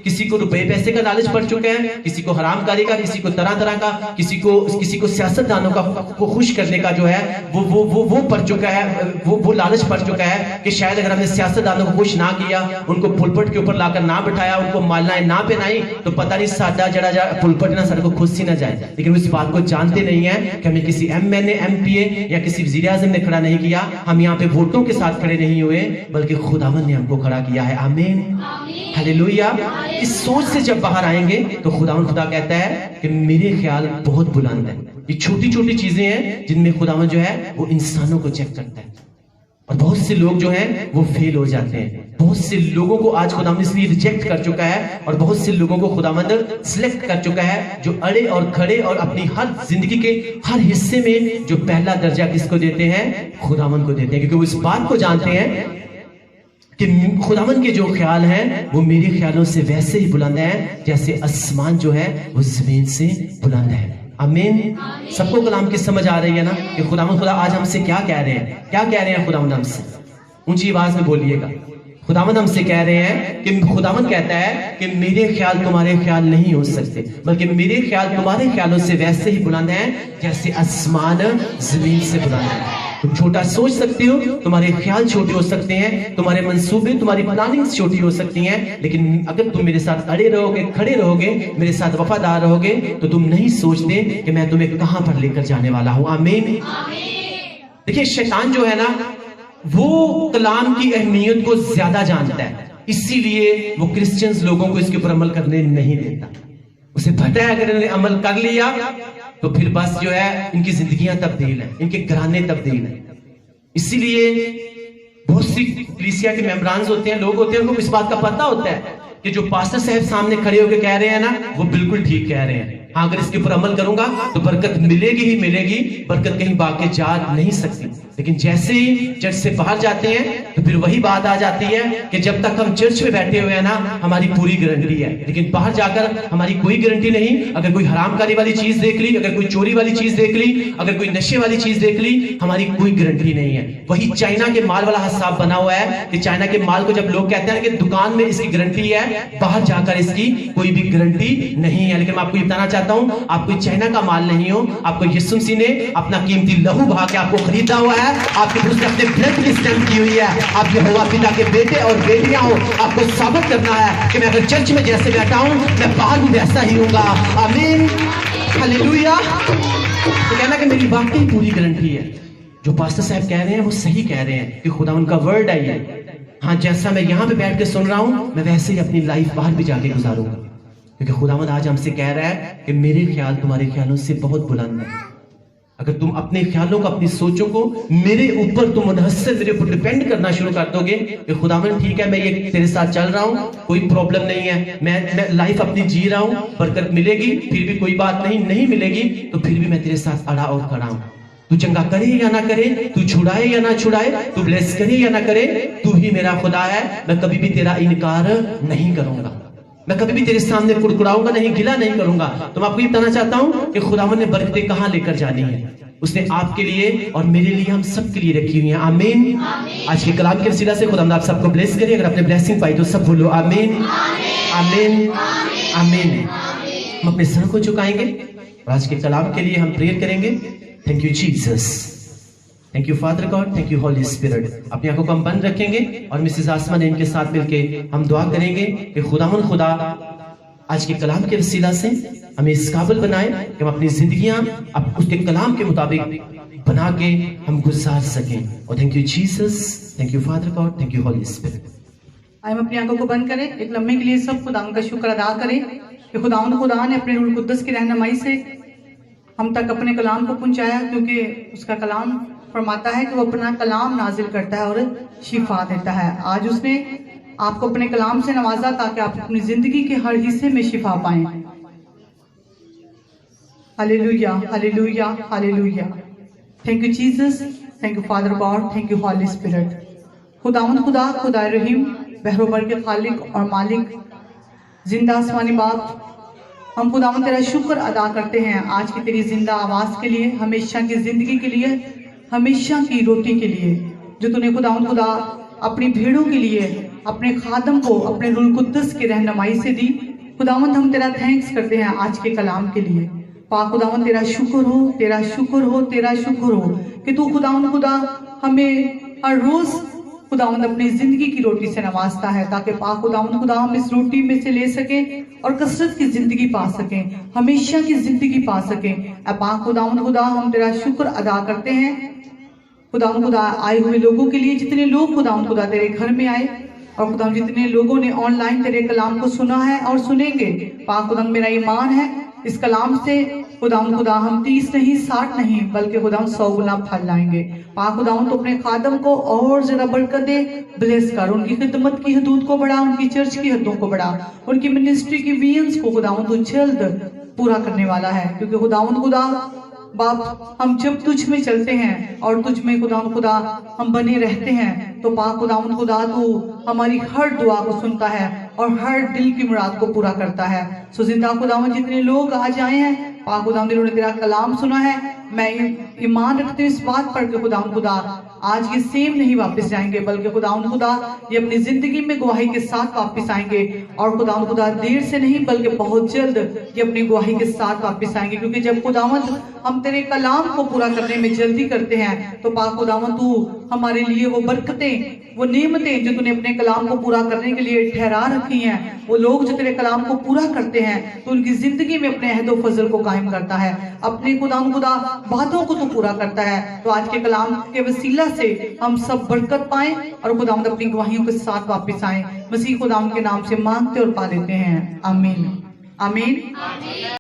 کسی کو روپے پیسے کا لالچ پڑ چکا ہے، کسی کو حرام کاری کا، کسی کو طرح طرح کا، کسی کو سیاست دانوں کو خوش کرنے کا جو ہے وہ پڑ چکا ہے، وہ لالچ پڑ چکا ہے کہ شاید اگر ہم نے سیاست دانوں کو خوش نہ کیا، ان کو پلپٹ کے اوپر لا کر نہ بٹھایا، ان کو مالائیں نہ پہنائی، تو پتہ نہیں ساڈا جڑا پلپٹ نہ سارے کو خوش ہی نہ جائے۔ لیکن وہ اس بات کو جانتے نہیں ہیں کہ ہمیں کسی ایم این اے، ایم پی اے یا کسی وزیر اعظم نے کھڑا نہیں کیا، ہم یہاں پہ ووٹوں کے ساتھ کھڑے نہیں ہوئے، بلکہ خداوند نے ہم کو کھڑا کیا ہے۔ آمین، ہلیلویا۔ اس سوچ سے جب باہر آئیں گے تو خداوند خدا کہتا ہے کہ میرے خیال بہت بلند ہیں۔ یہ چھوٹی چھوٹی چیزیں ہیں جن میں خداوند جو ہے وہ انسانوں کو چیک کرتا ہے، اور بہت سے لوگ جو ہیں وہ فیل ہو جاتے ہیں۔ بہت سے لوگوں کو آج خداوند اس لیے ریجیکٹ کر چکا ہے، اور بہت سے لوگوں کو خداوند سلیکٹ کر چکا ہے جو اڑے اور کھڑے اور اپنی ہر زندگی کے ہر حصے میں جو پہلا درجہ کس کو دیتے ہیں؟ خداوند کو دیتے ہیں، کیونکہ وہ اس بات کو جانتے ہیں کہ خداوند کے جو خیال ہیں وہ میرے خیالوں سے ویسے ہی بلند ہیں جیسے آسمان جو ہے وہ زمین سے بلند ہے۔ آمین۔ سب کو کلام کی سمجھ آ رہی ہے نا کہ خداوند خدا آج ہم سے کیا کہہ رہے ہیں؟ کیا کہہ رہے ہیں خداوند ہم سے؟ اونچی آواز میں بولیے گا۔ خداوند ہم سے کہہ رہے ہیں کہ خداوند کہتا ہے کہ میرے خیال تمہارے خیال نہیں ہو سکتے، بلکہ میرے خیال تمہارے خیالوں سے ویسے ہی بلند ہیں جیسے آسمان زمین سے بلند ہے۔ تم چھوٹا سوچ سکتے ہو، تمہارے خیال چھوٹے ہو سکتے ہیں، تمہارے منصوبے، تمہاری پلاننگز چھوٹی ہو سکتی ہیں، لیکن اگر تم میرے ساتھ اڑے رہو گے، کھڑے رہو گے، میرے ساتھ وفادار رہو گے، تو تم نہیں سوچتے کہ میں تمہیں کہاں پر لے کر جانے والا ہوں۔ آمین۔ دیکھیں شیطان جو ہے نا وہ کلام کی اہمیت کو زیادہ جانتا ہے، اسی لیے وہ کرسچنز لوگوں کو اس کے اوپر عمل کرنے نہیں دیتا۔ اسے پتہ ہے اگر انہوں نے عمل کر لیا تو پھر بس جو ہے ان کی زندگیاں تبدیل ہیں، ان کے گھرانے تبدیل ہیں۔ اسی لیے بہت سی کلیسیا کے ممبرانز ہوتے ہیں، لوگ ہوتے ہیں، ان کو اس بات کا پتہ ہوتا ہے کہ جو پاسٹر صاحب سامنے کھڑے ہو کے کہہ رہے ہیں نا وہ بالکل ٹھیک کہہ رہے ہیں. ہاں اگر اس کے اوپر عمل کروں گا تو برکت ملے گی ہی ملے گی, برکت کہیں باقی جا نہیں سکتی. لیکن جیسے ہی چرچ سے باہر جاتے ہیں تو پھر وہی بات آ جاتی ہے کہ جب تک ہم چرچ میں بیٹھے ہوئے ہیں نا ہماری پوری گارنٹی ہے, لیکن باہر جا کر ہماری کوئی گارنٹی نہیں. اگر کوئی حرام کاری والی چیز دیکھ لی, اگر کوئی چوری والی چیز دیکھ لی, اگر کوئی نشے والی چیز دیکھ لی, ہماری کوئی گارنٹی نہیں ہے. وہی چائنا کے مال والا حساب بنا ہوا ہے کہ چائنا کے مال کو جب لوگ کہتے ہیں کہ دکان میں اس کی گارنٹی ہے, باہر جا کر اس کی کوئی بھی گارنٹی نہیں ہے. لیکن میں آپ کو یہ بتانا چاہتا ہوں, آپ کوئی چائنا کا مال نہیں ہو, آپ کو یسوع مسیح نے اپنا قیمتی لہو بہا کے آپ کو خریدا ہوا ہے, آپ کے اس نے اپنے بلڈ کی اسٹیمپ کی ہوئی ہے. آپ یہوہ پتا کے بیٹے اور بیٹیاں ہو, آپ کو ثابت کرنا ہے کہ میں اگر چرچ میں جیسے بیٹھا ہوں میں باہر بھی ویسا ہی ہوں گا. آمین, ہلیلویا. تو کہنا کہ میری واقعی پوری گارنٹی ہے, جو پاسٹر صاحب کہہ رہے ہیں وہ صحیح کہہ رہے ہیں کہ خدا ان کا ورڈ ہے یہ. ہاں جیسا میں یہاں پہ بیٹھ کے سن رہا ہوں میں ویسے ہی اپنی لائف باہر بھی جا کے گزاروں گا, کیونکہ خداوند آج ہم سے کہہ رہا ہے کہ میرے خیال تمہارے خیالوں سے بہت بلند ہے. اگر تم اپنے خیالوں کو, اپنی سوچوں کو میرے اوپر تم منحصر میرے اوپر ڈیپینڈ کرنا شروع کر دو گے کہ خداوند ٹھیک ہے میں یہ تیرے ساتھ چل رہا ہوں, کوئی پرابلم نہیں ہے, میں لائف اپنی جی رہا ہوں, برکت ملے گی پھر بھی کوئی بات نہیں ملے گی تو پھر بھی میں تیرے ساتھ اڑا اور کھڑا ہوں. تو چنگا کرے یا نہ کرے, تو چھڑائے یا نہ چھڑائے, تو بلیس کرے یا نہ کرے, تو ہی میرا خدا ہے. میں کبھی بھی تیرا انکار نہیں کروں گا, میں کبھی بھی تیرے سامنے کڑکڑاؤں گا نہیں, گلا نہیں کروں گا. تو میں آپ کو یہ بتانا چاہتا ہوں کہ خداوند نے برکتیں کہاں لے کر جانی ہے, اس نے آپ کے لیے اور میرے لیے, ہم سب کے لیے رکھی ہوئی ہیں. آمین. آج کے کلام کے وسیلہ سے خداوند آپ سب کو بلیس کرے. اگر آپ نے بلیسنگ پائی تو سب بولو آمین, آمین, آمین. ہم اپنے سر کو جھکائیں گے اور آج کے کلام کے لیے ہم پریئر کریں گے. Thank you Jesus, thank you father God, thank you Holi spirit. اپنی آنکھوں کو ہم بند رکھیں گے اور مسز آسما نے ان کے ساتھ مل کے ہم دعا کریں گے کہ خداوند خدا آج کے کلام کے وسیلہ سے ہمیں اس قابل بنائے کہ ہم اپنی زندگیاں اب اس کے کلام کے مطابق بنا کے ہم گزار سکیں. اور thank you Jesus, thank you father God, thank you Holi spirit. ہم اپنی آنکھوں کو بند کریں, ایک لمحے کے لیے سب خداوند کا شکر ادا کریں کہ خداوند خدا نے اپنے روح القدس کی رہنمائی سے ہم تک اپنے کلام کو پہنچایا, کیونکہ اس کا کلام فرماتا ہے کہ وہ اپنا کلام نازل کرتا ہے اور شفا دیتا ہے. آج اس نے آپ کو اپنے کلام سے نوازا تاکہ آپ اپنی زندگی کے ہر حصے میں شفا پائیں. Hallelujah, hallelujah, hallelujah. Thank you Jesus, thank you father God, thank you Holi Spirit. خداوند خدا, خدا رحیم, بحر و بر کے خالق اور مالک, زندہ آسمانی باپ, ہم خداوند تیرا شکر ادا کرتے ہیں آج کی تیری زندہ آواز کے لیے, ہمیشہ کی زندگی کے لیے, ہمیشہ کی روٹی کے لیے جو تو نے خداوند خدا اپنی بھیڑوں کے لیے اپنے خادم کو اپنے روح القدس کی رہنمائی سے دی. خداوند ہم تیرا تھینکس کرتے ہیں آج کے کلام کے لیے. پاک خداوند تیرا شکر ہو, تیرا شکر ہو, تیرا شکر ہو کہ تو خداوند خدا ہمیں ہر روز خداوند اپنی زندگی کی روٹی سے نوازتا ہے تاکہ پاک خداوند خدا ہم اس روٹی میں سے لے سکیں اور کثرت کی زندگی پا سکیں, ہمیشہ کی زندگی پا سکیں. اے پاک خداوند خدا ہم تیرا شکر ادا کرتے ہیں خداوند خدا آئے ہوئے لوگوں کے لیے, جتنے لوگ خداوند خدا تیرے گھر میں آئے اور خداوند جتنے لوگوں نے آن لائن تیرے کلام کو سنا ہے اور سنیں گے. پاک خداوند میرا ایمان ہے اس کلام سے خداوند خدا ہم 30 نہیں 60 نہیں بلکہ خداوند 100 گنا پھل لائیں گے. پاک خداوند تو اپنے خادم کو اور زیادہ برکت دے, بلیس کر, ان کی خدمت کی حدود کو بڑھا, ان کی چرچ کی حدوں کو بڑھا, ان کی منسٹری کی ویژنز کو خداوند تو جلد پورا کرنے والا ہے. کیونکہ خداوند خدا باپ ہم جب تجھ میں چلتے ہیں اور تجھ میں خداوند خدا ہم بنے رہتے ہیں تو پاک خداوند خدا تو ہماری ہر دعا کو سنتا ہے اور ہر دل کی مراد کو پورا کرتا ہے. سو زندہ خداوند جتنے لوگ آج آئے ہیں پاک خداوند انہوں نے تیرا کلام سنا ہے, میں ایمان رکھتے ہوں اس بات پر کہ خداوند خدا آج یہ سیم نہیں واپس جائیں گے بلکہ خداوند خدا یہ اپنی زندگی میں گواہی کے ساتھ واپس آئیں گے. اور خداوند خدا دیر سے نہیں بلکہ بہت جلد یہ اپنی گواہی کے ساتھ واپس آئیں گے, کیونکہ جب خداوند ہم تیرے کلام کو پورا کرنے میں جلدی کرتے ہیں تو پاک خداوند تو ہمارے لیے وہ برکتیں, وہ نعمتیں جو تو نے اپنے کلام کو پورا کرنے کے لیے ٹھہرا رکھی ہیں, وہ لوگ جو تیرے کلام کو پورا کرتے ہیں تو ان کی زندگی میں اپنے عہد و فضل کو قائم کرتا ہے, اپنے خداوند خدا باتوں کو تو پورا کرتا ہے. تو آج کے کلام کے وسیلہ سے ہم سب برکت پائیں اور خداوند اپنی گواہیوں کے ساتھ واپس آئیں. مسیح خداوند کے نام سے مانگتے اور پا لیتے ہیں, آمین, آمین.